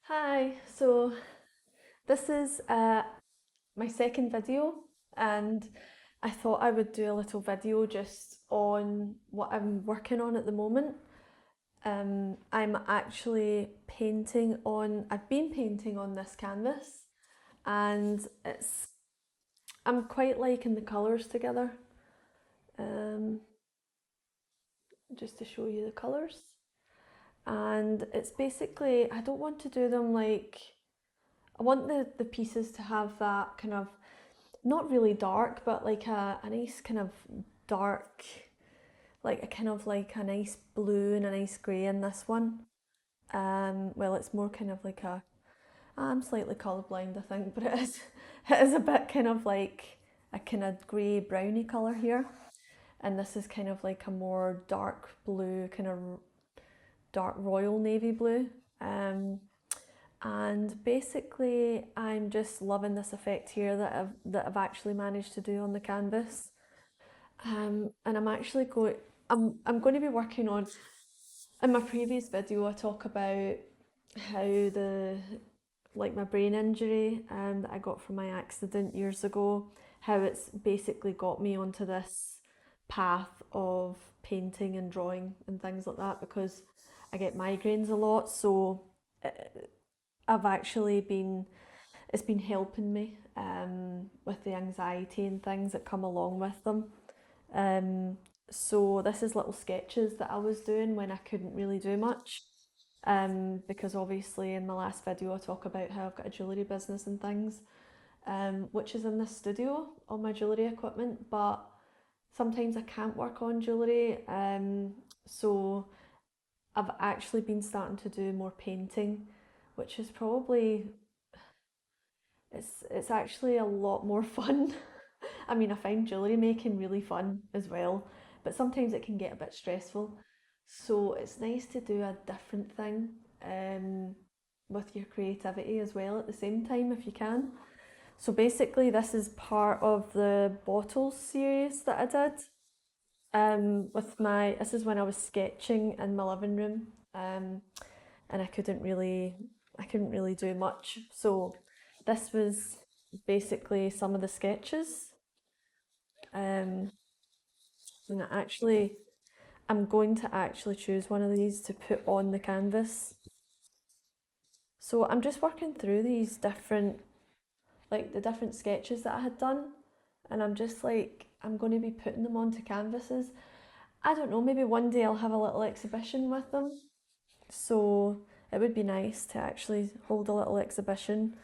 Hi, so this is my second video, and I thought I would do a little video just on what I'm working on at the moment. I'm actually painting on, I've been painting on this canvas, and I'm quite liking the colours together. Um, just to show you the colours. And it's basically, I don't want to do them like, I want the pieces to have that kind of not really dark, but like a nice kind of dark, like a kind of like a nice blue and a nice grey in this one. Well, it's more kind of like I'm slightly colourblind, I think, but it is a bit kind of like a kind of grey browny colour here. And this is kind of like a more dark blue, kind of dark royal navy blue. Um, and basically, I'm just loving this effect here that I've actually managed to do on the canvas. And I'm going to be working on. In my previous video, I talk about how the like my brain injury that I got from my accident years ago, how it's basically got me onto this path of painting and drawing and things like that because I get migraines a lot. So uh, I've actually been it's been helping me with the anxiety and things that come along with them. Um, so this is little sketches that I was doing when I couldn't really do much. Because obviously in my last video I talk about how I've got a jewellery business and things, which is in this studio, all my jewellery equipment, but sometimes I can't work on jewellery. So I've actually been starting to do more painting, which is probably it's actually a lot more fun. I mean, I find jewellery making really fun as well, but sometimes it can get a bit stressful. So it's nice to do a different thing um, with your creativity as well at the same time if you can. So basically, this is part of the bottles series that I did. This is when I was sketching in my living room, and I couldn't really do much. So this was basically some of the sketches. Um, and I'm going to actually choose one of these to put on the canvas. So I'm just working through these different, like the different sketches that I had done, and I'm just like, I'm going to be putting them onto canvases. I don't know, maybe one day I'll have a little exhibition with them. So it would be nice to actually hold a little exhibition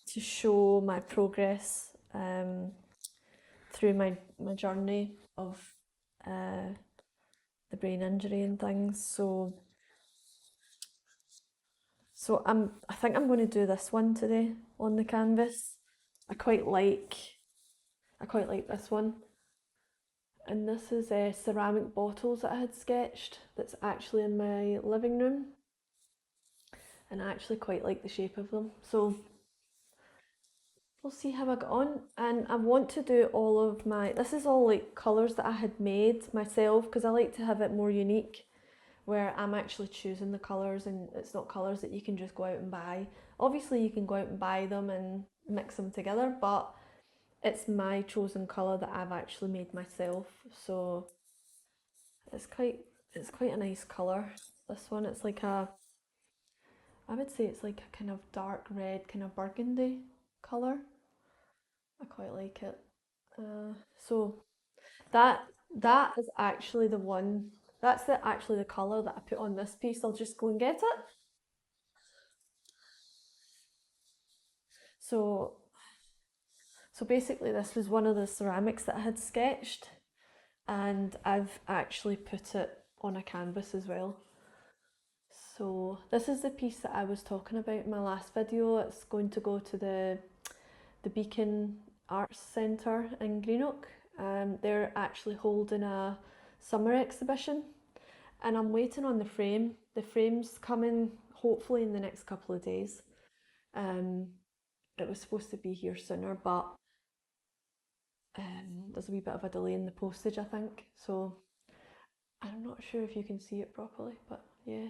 to show my progress through my journey of uh, the brain injury and things. I think I'm going to do this one today on the canvas. I quite like I quite like this one. And this is ceramic bottles that I had sketched that's actually in my living room. And I actually quite like the shape of them. So we'll see how I get on. And I want to do all of this is all like colours that I had made myself because I like to have it more unique where I'm actually choosing the colours and it's not colours that you can just go out and buy. Obviously, you can go out and buy them and mix them together, but it's my chosen colour that I've actually made myself. So it's quite it's quite a nice colour. This one, it's like I would say it's like a kind of dark red, kind of burgundy colour. I quite like it. So that that is actually the one. That's actually the colour that I put on this piece. I'll just go and get it. So so basically, this was one of the ceramics that I had sketched, and I've actually put it on a canvas as well. So this is the piece that I was talking about in my last video. It's going to go to the Beacon Arts Centre in Greenock. They're actually holding a summer exhibition, and I'm waiting on the frame. The frame's coming hopefully in the next couple of days. Um, it was supposed to be here sooner, but there's a wee bit of a delay in the postage, I think. So I'm not sure if you can see it properly, but yeah.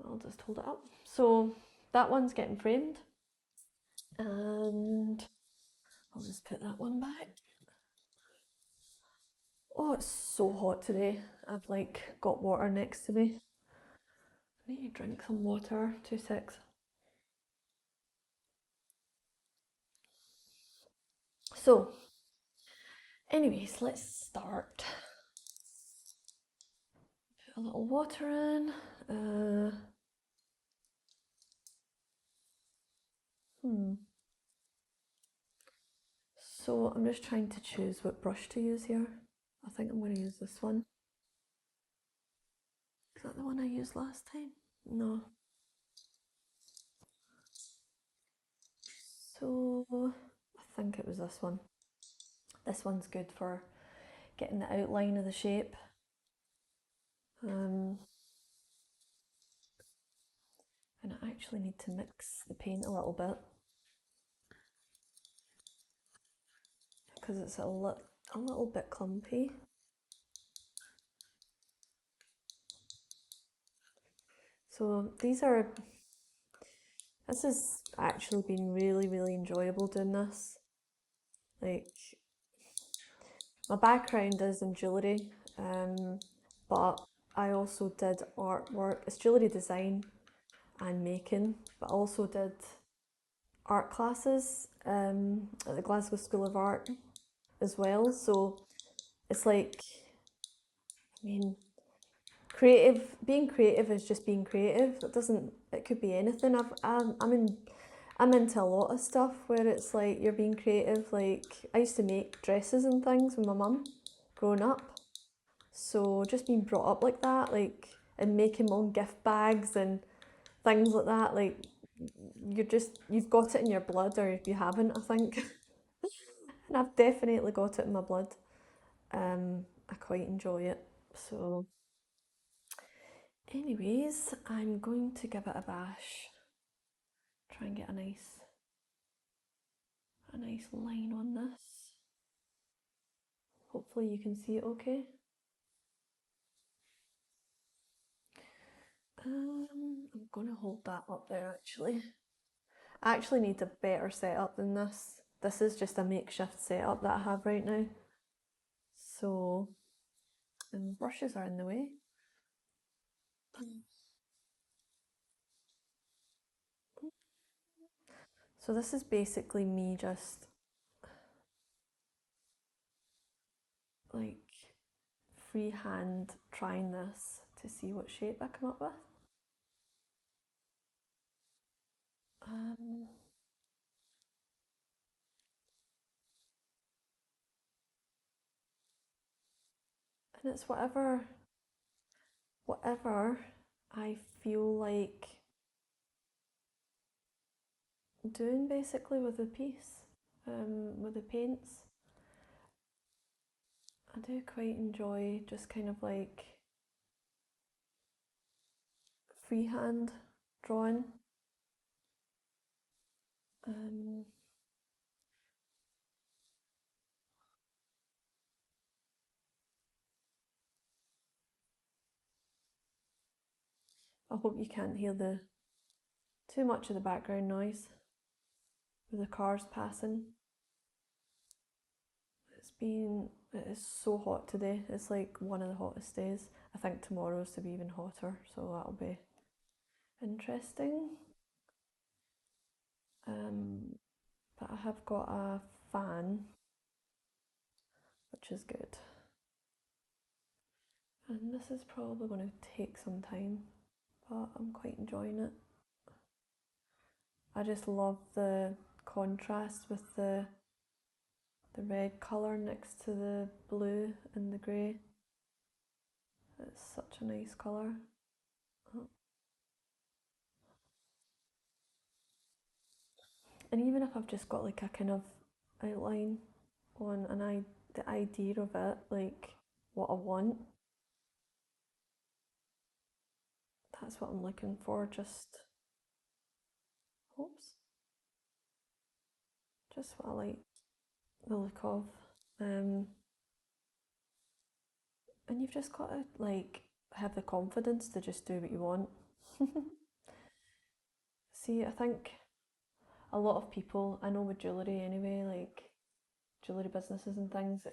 I'll just hold it up. So that one's getting framed, and I'll just put that one back. Oh, it's so hot today. I've like got water next to me. I need to drink some water. 2 secs. So, anyways, let's start. Put a little water in. Hmm. So I'm just trying to choose what brush to use here. I think I'm going to use this one. Is that the one I used last time? No. So I think it was this one. This one's good for getting the outline of the shape. And I actually need to mix the paint a little bit because it's a little bit clumpy. So this has actually been really, really enjoyable doing this. Like, my background is in jewellery, but I also did artwork. It's jewellery design and making, but I also did art classes at the Glasgow School of Art as well. So it's like, I mean, being creative is just being creative. It could be anything. I'm into a lot of stuff where it's like you're being creative. Like, I used to make dresses and things with my mum growing up. So just being brought up like that, like, and making my own gift bags and things like that, like, you've got it in your blood, or if you haven't, I think. And I've definitely got it in my blood. I quite enjoy it. So, anyways, I'm going to give it a bash. Try and get a nice line on this. Hopefully you can see it okay. I'm gonna hold that up there actually. I actually need a better setup than this. This is just a makeshift setup that I have right now. So, and brushes are in the way. So this is basically me just like freehand trying this to see what shape I come up with. Um, and it's whatever I feel like doing basically with the piece, with the paints. I do quite enjoy just kind of like freehand drawing. Um, I hope you can't hear the too much of the background noise with the cars passing. It is so hot today. It's like one of the hottest days. I think tomorrow's to be even hotter, so that'll be interesting. Um, but I have got a fan, which is good. And this is probably going to take some time, but I'm quite enjoying it. I just love the contrast with the red colour next to the blue and the grey. It's such a nice colour. And even if I've just got like a kind of outline on the idea of it, like what I want, that's what I'm looking for. Oops, just what I like the look of. Um, and you've just got to like have the confidence to just do what you want. See, I think a lot of people, I know with jewellery anyway, like jewellery businesses and things,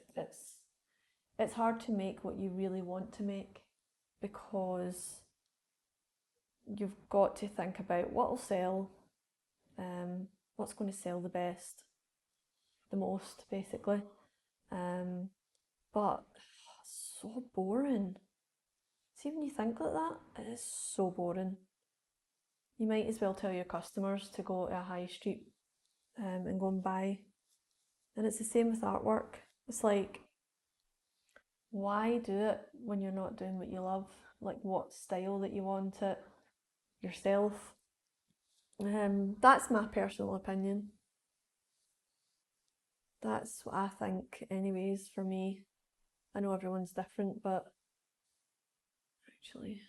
it's hard to make what you really want to make because you've got to think about what'll sell, what's going to sell the best, the most, basically. Um, but so boring. See, when you think like that, it is so boring. You might as well tell your customers to go to a high street and go and buy. And it's the same with artwork. It's like, why do it when you're not doing what you love? Like, what style that you want it yourself? That's my personal opinion. That's what I think, anyways, for me. I know everyone's different, but actually,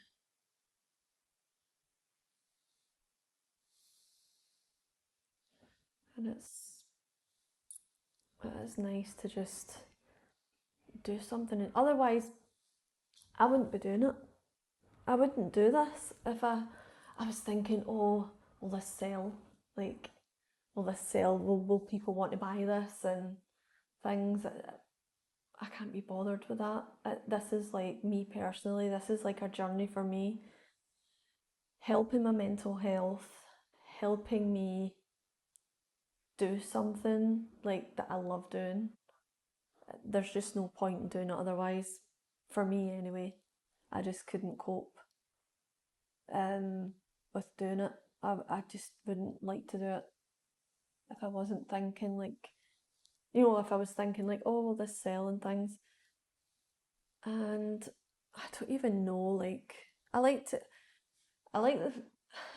and it is nice to just do something. Otherwise, I wouldn't be doing it. I wouldn't do this if I was thinking, oh, will this sell? Like, will this sell? Will people want to buy this and things? I can't be bothered with that. This is like me personally. This is like a journey for me, helping my mental health, helping me do something like that I love doing. There's just no point in doing it otherwise. For me, anyway, I just couldn't cope um, with doing it. I just wouldn't like to do it if I wasn't thinking like, if I was thinking like, oh, will this sell and things. And I don't even know, like, I like to, I like the,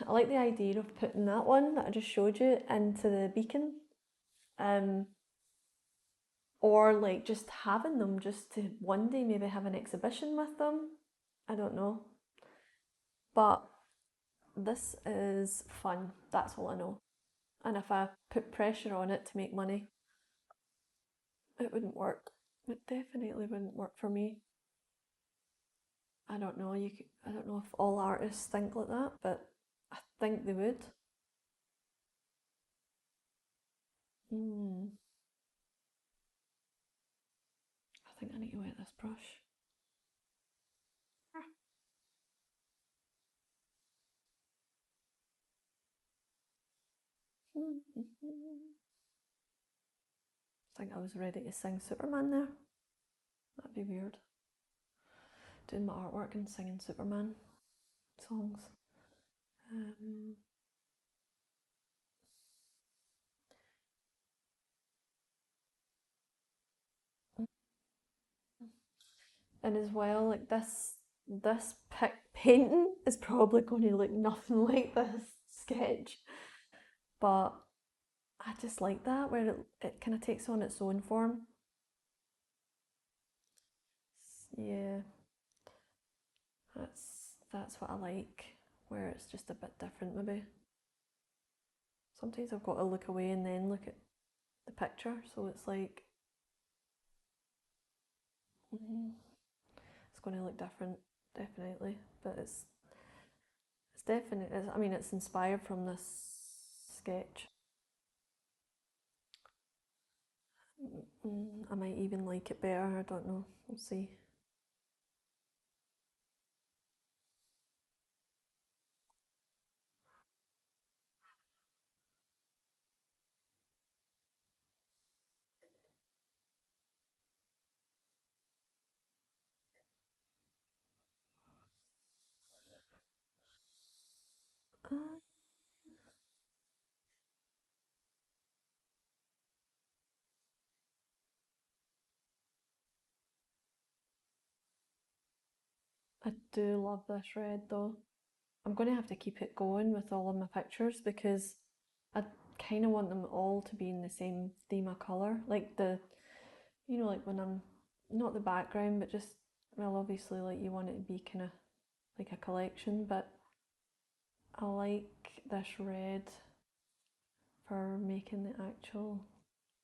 I like the idea of putting that one that I just showed you into the beacon, um, or like just having them just to one day maybe have an exhibition with them. I don't know, but this is fun. That's all I know. And if I put pressure on it to make money, it wouldn't work. It definitely wouldn't work for me. I don't know. I don't know if all artists think like that, but I think they would. Hmm. I think I need to wet this brush. I think I was ready to sing Superman there. That'd be weird. Doing my artwork and singing Superman songs. Um, and as well, like this painting is probably going to look nothing like this sketch, but I just like that where it kind of takes on its own form. Yeah, that's what I like, where it's just a bit different maybe. Sometimes I've got to look away and then look at the picture, so it's like it's going to look different, definitely. But it's definitely. I mean, it's inspired from this sketch. I might even like it better. I don't know. We'll see. Uh, I do love this red though. I'm going to have to keep it going with all of my pictures because I kind of want them all to be in the same theme of colour. Like like when I'm not the background, but just, well, obviously, like you want it to be kind of like a collection, but I like this red for making the actual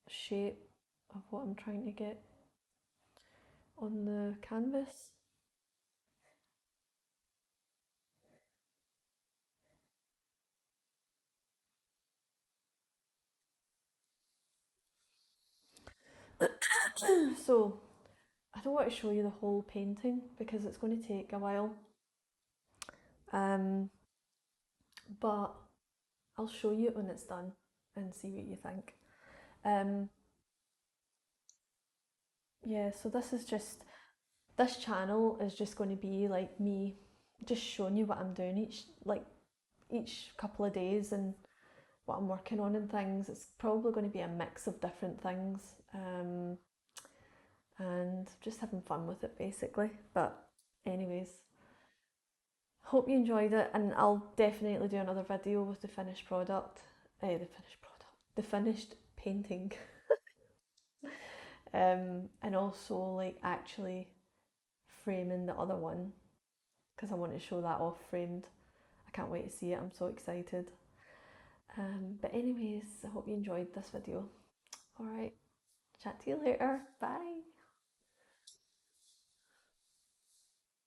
shape of what I'm trying to get on the canvas. So I don't want to show you the whole painting because it's going to take a while. Um, but I'll show you it when it's done and see what you think. Um, yeah, so this channel is just going to be like me just showing you what I'm doing each couple of days and what I'm working on and things. It's probably going to be a mix of different things, and just having fun with it basically. But anyways, hope you enjoyed it, and I'll definitely do another video with the finished product. The finished painting, and also like actually framing the other one because I want to show that off framed. I can't wait to see it. I'm so excited. But anyways, I hope you enjoyed this video. All right, chat to you later. Bye.